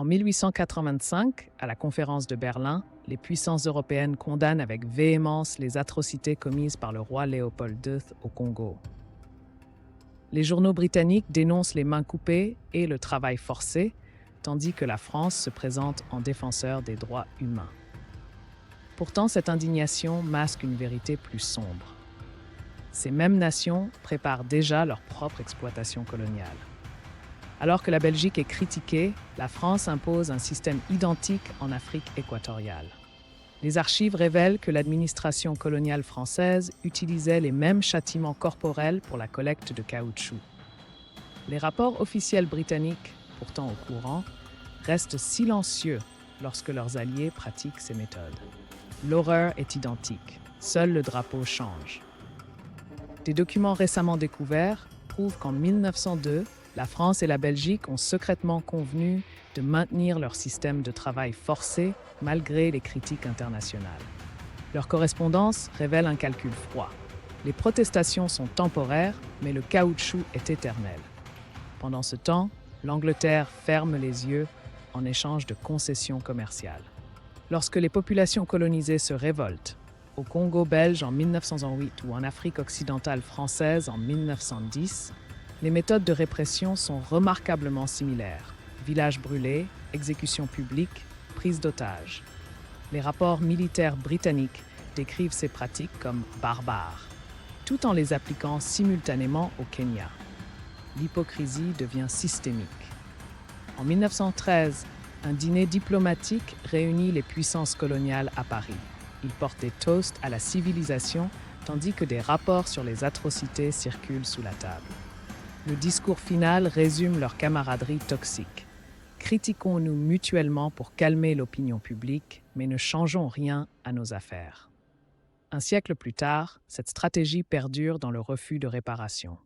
En 1885, à la conférence de Berlin, les puissances européennes condamnent avec véhémence les atrocités commises par le roi Léopold II au Congo. Les journaux britanniques dénoncent les mains coupées et le travail forcé, tandis que la France se présente en défenseur des droits humains. Pourtant, cette indignation masque une vérité plus sombre. Ces mêmes nations préparent déjà leur propre exploitation coloniale. Alors que la Belgique est critiquée, la France impose un système identique en Afrique équatoriale. Les archives révèlent que l'administration coloniale française utilisait les mêmes châtiments corporels pour la collecte de caoutchouc. Les rapports officiels britanniques, pourtant au courant, restent silencieux lorsque leurs alliés pratiquent ces méthodes. L'horreur est identique, seul le drapeau change. Des documents récemment découverts prouvent qu'en 1902, la France et la Belgique ont secrètement convenu de maintenir leur système de travail forcé malgré les critiques internationales. Leur correspondance révèle un calcul froid. Les protestations sont temporaires, mais le caoutchouc est éternel. Pendant ce temps, l'Angleterre ferme les yeux en échange de concessions commerciales. Lorsque les populations colonisées se révoltent, au Congo belge en 1908 ou en Afrique occidentale française en 1910, les méthodes de répression sont remarquablement similaires. Villages brûlés, exécutions publiques, prise d'otages. Les rapports militaires britanniques décrivent ces pratiques comme barbares, tout en les appliquant simultanément au Kenya. L'hypocrisie devient systémique. En 1913, un dîner diplomatique réunit les puissances coloniales à Paris. Il porte des toasts à la civilisation, tandis que des rapports sur les atrocités circulent sous la table. Le discours final résume leur camaraderie toxique. Critiquons-nous mutuellement pour calmer l'opinion publique, mais ne changeons rien à nos affaires. Un siècle plus tard, cette stratégie perdure dans le refus de réparation.